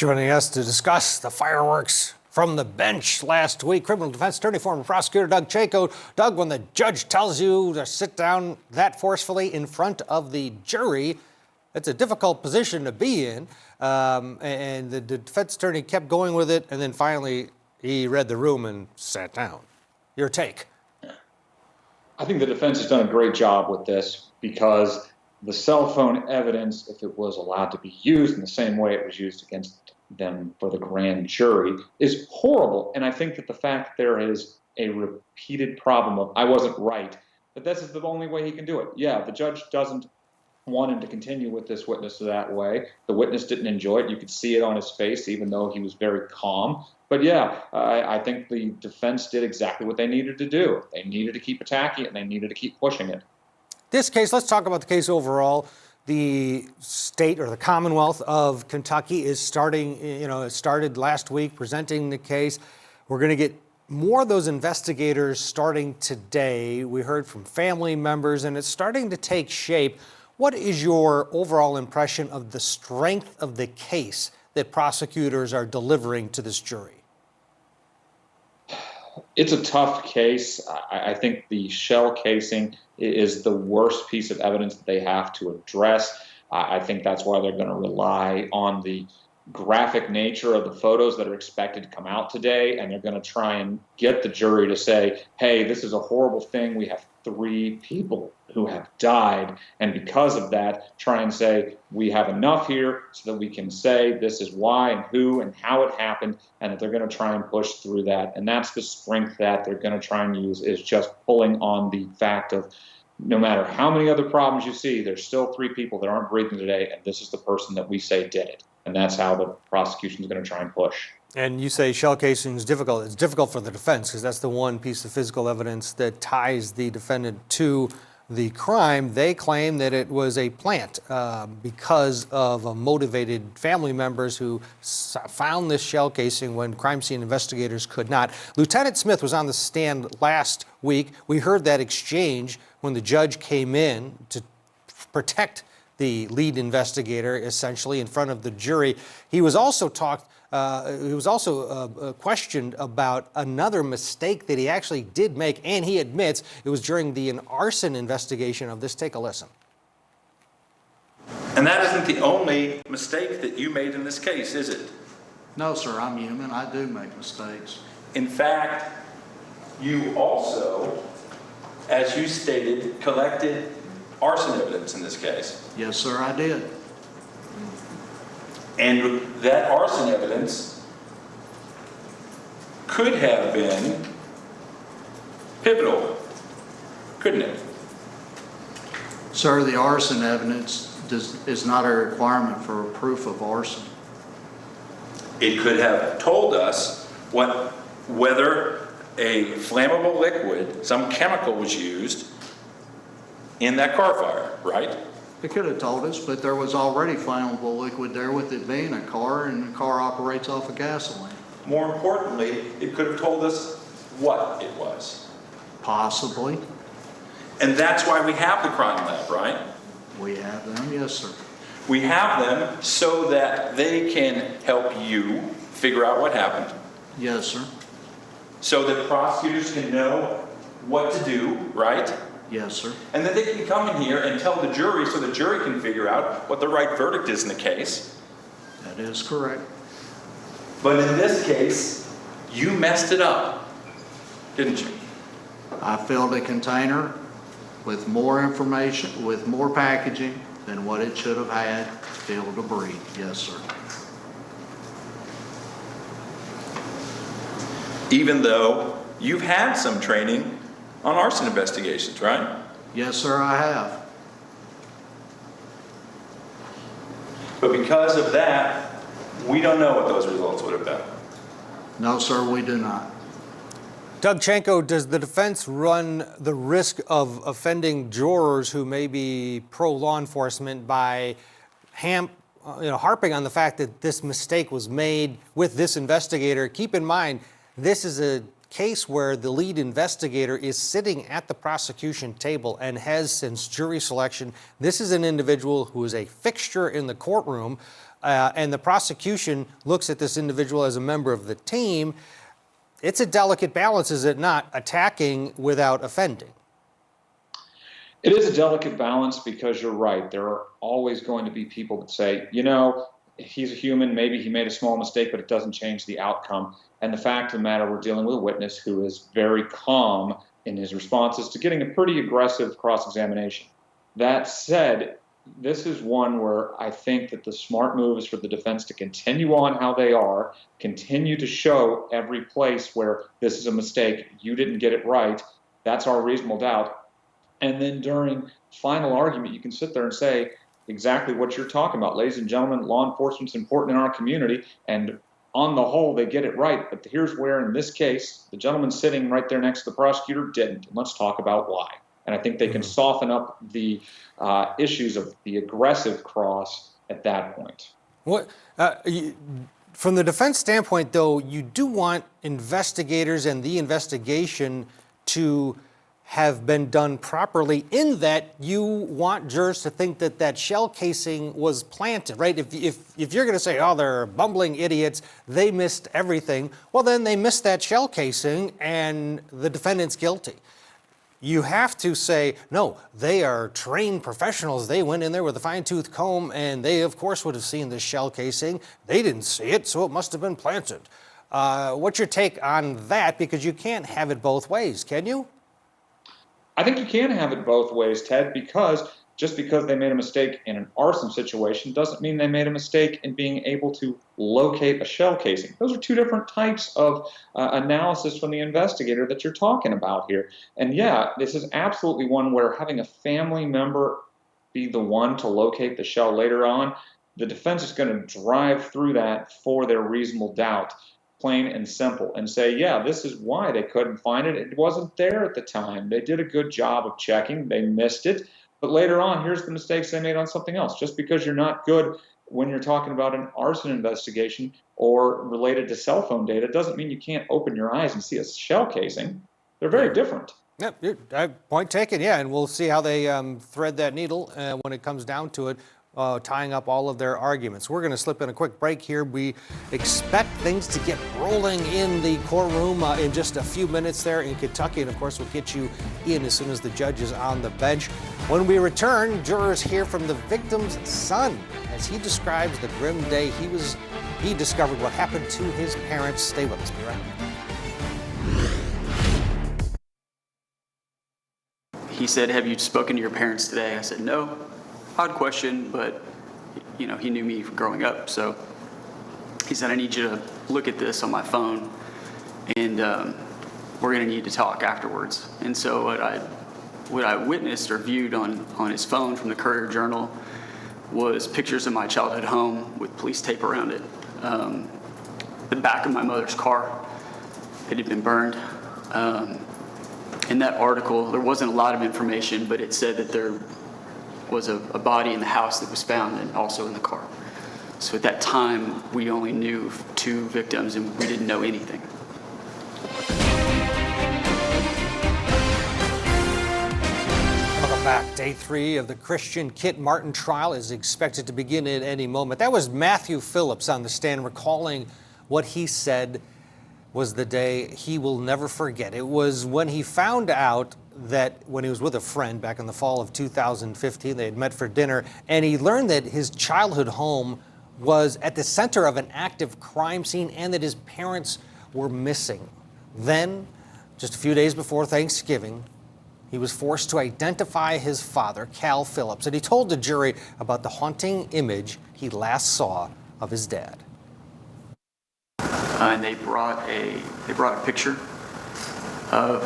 Joining us to discuss the fireworks from the bench last week, criminal defense attorney, former prosecutor Doug Chanco. Doug, when the judge tells you to sit down that forcefully in front of the jury, it's a difficult position to be in. And the defense attorney kept going with it, and then finally he read the room and sat down. Your take? I think the defense has done a great job with this because the cell phone evidence, if it was allowed to be used in the same way it was used against them for the grand jury, is horrible. And I think that the fact there is a repeated problem of I wasn't right, that this is the only way he can do it. Yeah, the judge doesn't want him to continue with this witness that way. The witness didn't enjoy it. You could see it on his face, even though he was very calm. But yeah, I think the defense did exactly what they needed to do. They needed to keep attacking it, and they needed to keep pushing it. This case, let's talk about the case overall. The state or the Commonwealth of Kentucky is starting, it started last week presenting the case. We're going to get more of those investigators starting today. We heard from family members, and it's starting to take shape. What is your overall impression of the strength of the case that prosecutors are delivering to this jury? It's a tough case. I think the shell casing is the worst piece of evidence that they have to address. I think that's why they're going to rely on the graphic nature of the photos that are expected to come out today, and they're going to try and get the jury to say, hey, this is a horrible thing. We have 3 people who have died, and because of that, try and say we have enough here so that we can say this is why and who and how it happened, and that they're going to try and push through that. And that's the strength that they're going to try and use, is just pulling on the fact of no matter how many other problems you see, there's still 3 people that aren't breathing today, and this is the person that we say did it. And that's how the prosecution is going to try and push. And you say shell casing is difficult. It's difficult for the defense because that's the one piece of physical evidence that ties the defendant to the crime. They claim that it was a plant because of motivated family members who found this shell casing when crime scene investigators could not. Lieutenant Smith was on the stand last week. We heard that exchange when the judge came in to protect the lead investigator, essentially, in front of the jury. He was also questioned about another mistake that he actually did make, and he admits it was during the arson investigation of this. Take a listen. And that isn't the only mistake that you made in this case, is it? No, sir, I'm human. I do make mistakes. In fact, you also, as you stated, collected arson evidence in this case. Yes, sir, I did. And that arson evidence could have been pivotal, couldn't it? Sir, the arson evidence is not a requirement for a proof of arson. It could have told us whether a flammable liquid, some chemical was used in that car fire, right? It could have told us, but there was already flammable liquid there with it being a car, and the car operates off of gasoline. More importantly, it could have told us what it was. Possibly. And that's why we have the crime lab, right? We have them, yes, sir. We have them so that they can help you figure out what happened. Yes, sir. So that prosecutors can know what to do, right? Yes, sir. And then they can come in here and tell the jury so the jury can figure out what the right verdict is in the case. That is correct. But in this case, you messed it up, didn't you? I filled a container with more information, with more packaging than what it should have had filled to breathe. Yes, sir. Even though you've had some training on arson investigations, right? Yes, sir, I have. But because of that, we don't know what those results would have been. No, sir, we do not. Doug Chanco, does the defense run the risk of offending jurors who may be pro-law enforcement by harping on the fact that this mistake was made with this investigator? Keep in mind, this is a case where the lead investigator is sitting at the prosecution table and has, since jury selection, this is an individual who is a fixture in the courtroom, and the prosecution looks at this individual as a member of the team. It's a delicate balance, is it not, attacking without offending? It is a delicate balance because you're right. There are always going to be people that say, you know, he's a human, maybe he made a small mistake, but it doesn't change the outcome. And the fact of the matter, we're dealing with a witness who is very calm in his responses to getting a pretty aggressive cross-examination. That said, this is one where I think that the smart move is for the defense to continue on how they are, continue to show every place where this is a mistake, you didn't get it right, that's our reasonable doubt. And then during final argument, you can sit there and say exactly what you're talking about. Ladies and gentlemen, law enforcement's important in our community, and on the whole, they get it right. But here's where, in this case, the gentleman sitting right there next to the prosecutor didn't. And let's talk about why. And I think they can soften up the issues of the aggressive cross at that point. What, from the defense standpoint, though, you do want investigators and the investigation to have been done properly, in that you want jurors to think that that shell casing was planted, right? If you're going to say, oh, they're bumbling idiots, they missed everything, well, then they missed that shell casing and the defendant's guilty. You have to say, no, they are trained professionals. They went in there with a fine-tooth comb and they, of course, would have seen this shell casing. They didn't see it, so it must have been planted. What's your take on that? Because you can't have it both ways, can you? I think you can have it both ways, Ted, because just because they made a mistake in an arson situation doesn't mean they made a mistake in being able to locate a shell casing. Those are two different types of analysis from the investigator that you're talking about here. And yeah, this is absolutely one where having a family member be the one to locate the shell later on, the defense is going to drive through that for their reasonable doubt, plain and simple, and say, yeah, this is why they couldn't find it. It wasn't there at the time. They did a good job of checking. They missed it. But later on, here's the mistakes they made on something else. Just because you're not good when you're talking about an arson investigation or related to cell phone data doesn't mean you can't open your eyes and see a shell casing. They're very different. Yep, point taken, yeah, and we'll see how they thread that needle when it comes down to it, tying up all of their arguments. We're going to slip in a quick break here. We expect things to get rolling in the courtroom in just a few minutes there in Kentucky, and of course we'll get you in as soon as the judge is on the bench. When we return, jurors hear from the victim's son as he describes the grim day he discovered what happened to his parents. Stay with us. Be right back. He said, "Have you spoken to your parents today?" I said, "No." Odd question, but you know, he knew me from growing up. So he said, "I need you to look at this on my phone, and we're going to need to talk afterwards." And so what I witnessed or viewed on his phone from the Courier-Journal was pictures of my childhood home with police tape around it. The back of my mother's car, it had been burned. In that article, there wasn't a lot of information, but it said that there was a body in the house that was found and also in the car. So at that time, we only knew 2 victims and we didn't know anything. Welcome back. Day 3 of the Christian Kit Martin trial is expected to begin at any moment. That was Matthew Phillips on the stand recalling what he said was the day he will never forget. It was when he found out that when he was with a friend back in the fall of 2015, they had met for dinner, and he learned that his childhood home was at the center of an active crime scene and that his parents were missing. Then, just a few days before Thanksgiving, he was forced to identify his father, Cal Phillips, and he told the jury about the haunting image he last saw of his dad. And they brought a picture of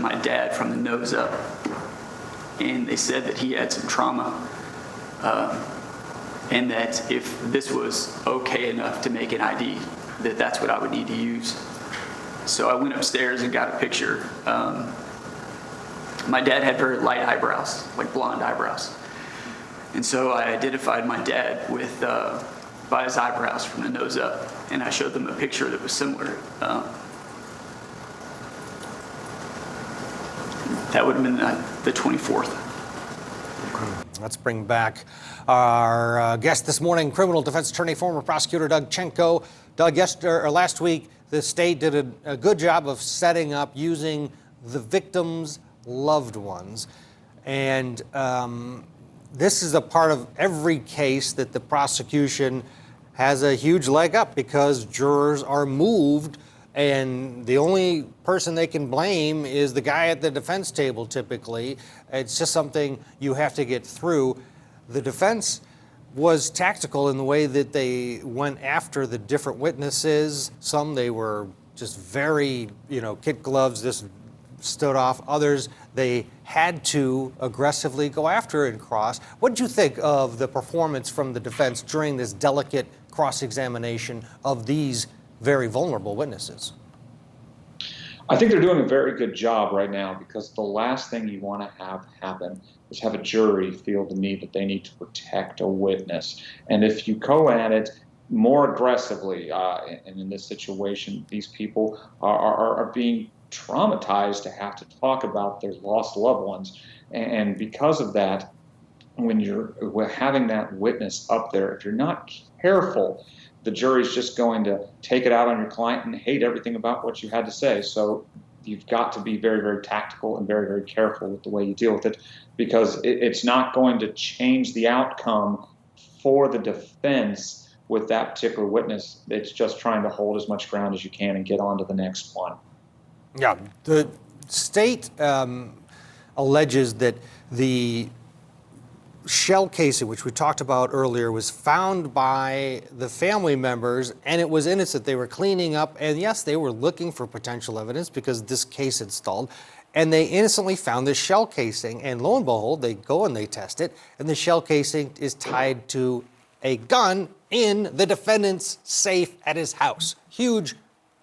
my dad from the nose up, and they said that he had some trauma, and that if this was okay enough to make an ID, that's what I would need to use. So I went upstairs and got a picture. My dad had very light eyebrows, like blonde eyebrows, and so I identified my dad with by his eyebrows from the nose up. And I showed them a picture that was similar. That would have been the 24th. Let's bring back our guest this morning, criminal defense attorney, former prosecutor Doug Chanco. Doug, last week, the state did a good job of setting up using the victims' loved ones. And this is a part of every case that the prosecution has a huge leg up because jurors are moved, and the only person they can blame is the guy at the defense table typically. It's just something you have to get through. The defense was tactical in the way that they went after the different witnesses. Some they were just very, kid gloves, just stood off. Others, they had to aggressively go after and cross. What did you think of the performance from the defense during this delicate cross-examination of these very vulnerable witnesses? I think they're doing a very good job right now, because the last thing you want to have happen is have a jury feel the need that they need to protect a witness. And if you go at it more aggressively, and in this situation, these people are being traumatized to have to talk about their lost loved ones. And because of that, when we're having that witness up there, if you're not careful, the jury's just going to take it out on your client and hate everything about what you had to say. So you've got to be very, very tactical and very, very careful with the way you deal with it, because it's not going to change the outcome for the defense with that particular witness. It's just trying to hold as much ground as you can and get on to the next one. Yeah, the state alleges that the shell casing, which we talked about earlier, was found by the family members, and it was innocent. They were cleaning up, and yes, they were looking for potential evidence because this case had stalled, and they innocently found this shell casing, and lo and behold, they go and they test it, and the shell casing is tied to a gun in the defendant's safe at his house. Huge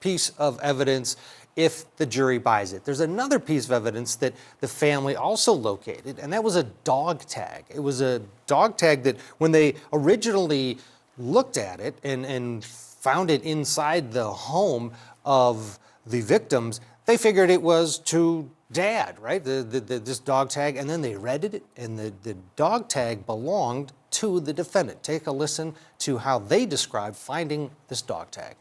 piece of evidence if the jury buys it. There's another piece of evidence that the family also located, and that was a dog tag. It was a dog tag that when they originally looked at it and found it inside the home of the victims, they figured it was to Dad, right? This dog tag, and then they read it, and the dog tag belonged to the defendant. Take a listen to how they described finding this dog tag.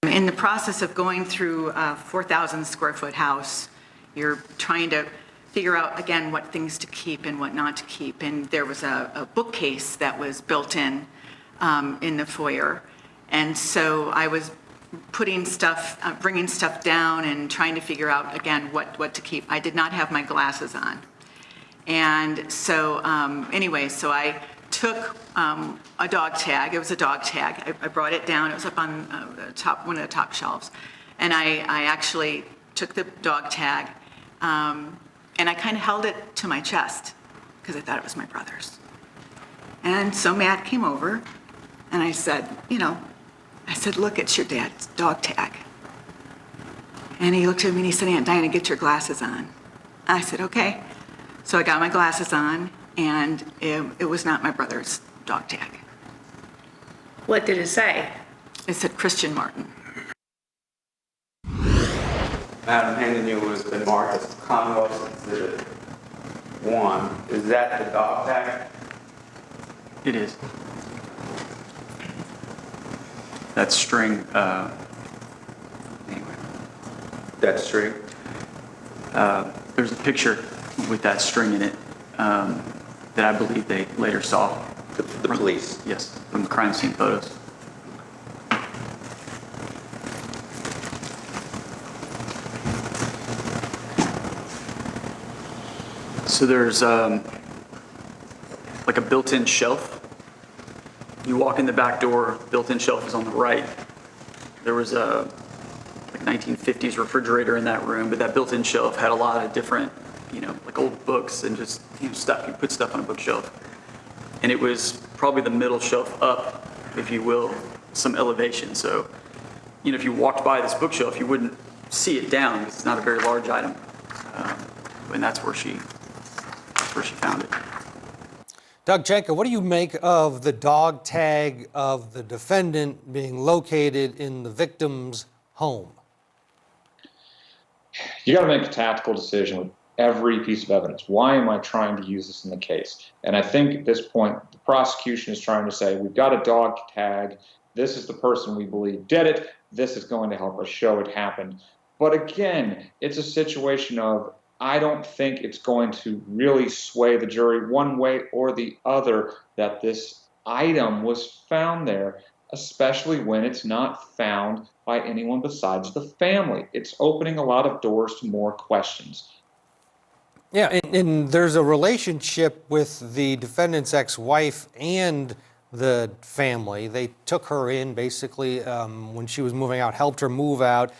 In the process of going through a 4,000 square foot house, you're trying to figure out, again, what things to keep and what not to keep. And there was a bookcase that was built in the foyer. And so I was putting stuff, bringing stuff down and trying to figure out, again, what to keep. I did not have my glasses on. And so anyway, so I took a dog tag. It was a dog tag. I brought it down. It was up on one of the top shelves. And I actually took the dog tag and I kind of held it to my chest because I thought it was my brother's. And so Matt came over and I said, look, it's your dad's dog tag. And he looked at me and he said, Aunt Dinah, get your glasses on. I said, okay. So I got my glasses on, and it was not my brother's dog tag. What did it say? It said Christian Martin. Madam, handing you was been marked as Commonwealth Exhibit 1. Is that the dog tag? It is. That string, anyway. That string? There's a picture with that string in it that I believe they later saw. The police? Yes, from the crime scene photos. So there's like a built-in shelf. You walk in the back door, built-in shelf is on the right. There was a 1950s refrigerator in that room, but that built-in shelf had a lot of different, like old books and just stuff. You put stuff on a bookshelf. And it was probably the middle shelf up, if you will, some elevation. So, if you walked by this bookshelf, you wouldn't see it down because it's not a very large item. And that's where she found it. Doug Chanco, what do you make of the dog tag of the defendant being located in the victim's home? You got to make a tactical decision with every piece of evidence. Why am I trying to use this in the case? And I think at this point, the prosecution is trying to say, we've got a dog tag. This is the person we believe did it. This is going to help us show it happened. But again, it's a situation of, I don't think it's going to really sway the jury one way or the other that this item was found there, especially when it's not found by anyone besides the family. It's opening a lot of doors to more questions. Yeah, and there's a relationship with the defendant's ex-wife and the family. They took her in basically when she was moving out, helped her move out.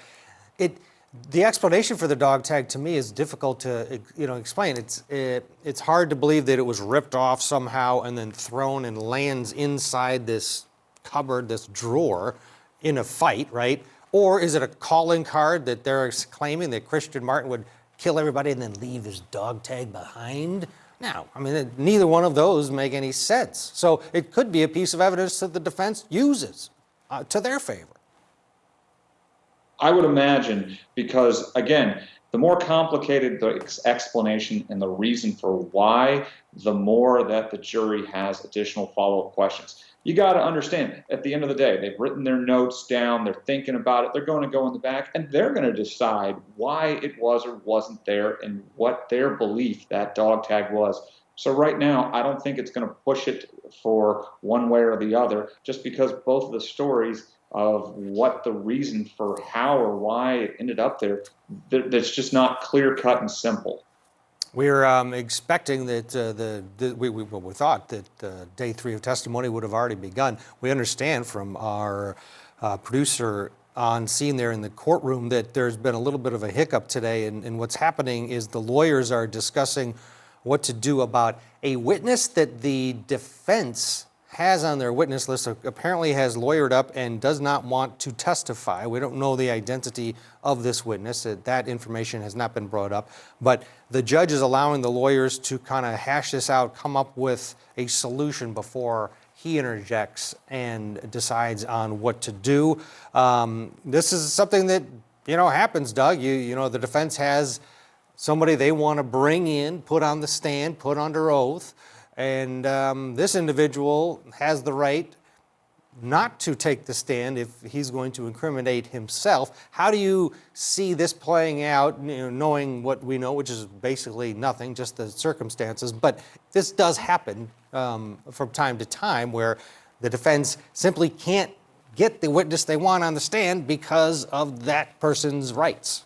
The explanation for the dog tag to me is difficult to explain. It's hard to believe that it was ripped off somehow and then thrown and lands inside this cupboard, this drawer, in a fight, right? Or is it a calling card that they're claiming that Christian Martin would kill everybody and then leave his dog tag behind? No, I mean, neither one of those make any sense. So it could be a piece of evidence that the defense uses to their favor. I would imagine, because again, the more complicated the explanation and the reason for why, the more that the jury has additional follow-up questions. You got to understand, at the end of the day, they've written their notes down, they're thinking about it, they're going to go in the back, and they're going to decide why it was or wasn't there and what their belief that dog tag was. So right now, I don't think it's going to push it for one way or the other, just because both of the stories of what the reason for how or why it ended up there, that's just not clear-cut and simple. We're expecting that we thought that day 3 of testimony would have already begun. We understand from our producer on scene there in the courtroom that there's been a little bit of a hiccup today, and what's happening is the lawyers are discussing what to do about a witness that the defense has on their witness list, apparently has lawyered up and does not want to testify. We don't know the identity of this witness. That information has not been brought up. But the judge is allowing the lawyers to kind of hash this out, come up with a solution before he interjects and decides on what to do. This is something that, happens, Doug. The defense has somebody they want to bring in, put on the stand, put under oath. And this individual has the right not to take the stand if he's going to incriminate himself. How do you see this playing out, knowing what we know, which is basically nothing, just the circumstances? But this does happen from time to time where the defense simply can't get the witness they want on the stand because of that person's rights.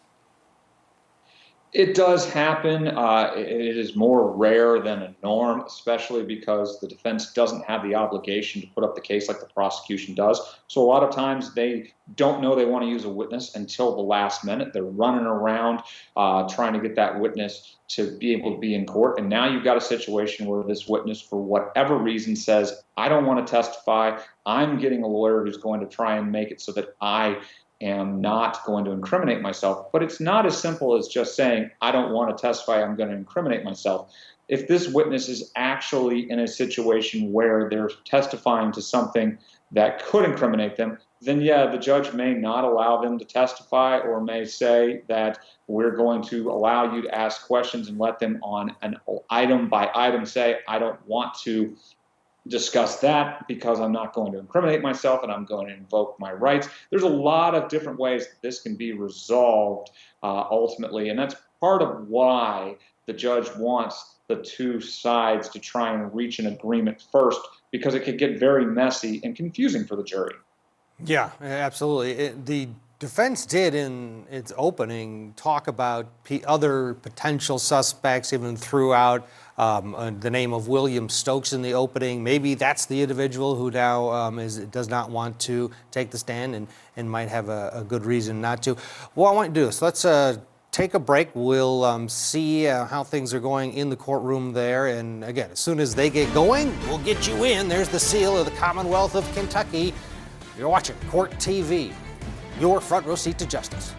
It does happen. It is more rare than a norm, especially because the defense doesn't have the obligation to put up the case like the prosecution does. So a lot of times they don't know they want to use a witness until the last minute. They're running around trying to get that witness to be able to be in court. And now you've got a situation where this witness, for whatever reason, says, I don't want to testify. I'm getting a lawyer who's going to try and make it so that I am not going to incriminate myself. But it's not as simple as just saying, I don't want to testify, I'm going to incriminate myself. If this witness is actually in a situation where they're testifying to something that could incriminate them, then yeah, the judge may not allow them to testify, or may say that we're going to allow you to ask questions and let them on an item by item say, I don't want to discuss that because I'm not going to incriminate myself and I'm going to invoke my rights. There's a lot of different ways that this can be resolved ultimately, and that's part of why the judge wants the two sides to try and reach an agreement first, because it could get very messy and confusing for the jury. Yeah, absolutely. The defense did, in its opening, talk about other potential suspects, even threw out the name of William Stokes in the opening. Maybe that's the individual who now does not want to take the stand and might have a good reason not to. Well, I want to do this. Let's take a break. We'll see how things are going in the courtroom there. And again, as soon as they get going, we'll get you in. There's the seal of the Commonwealth of Kentucky. You're watching Court TV, your front row seat to justice.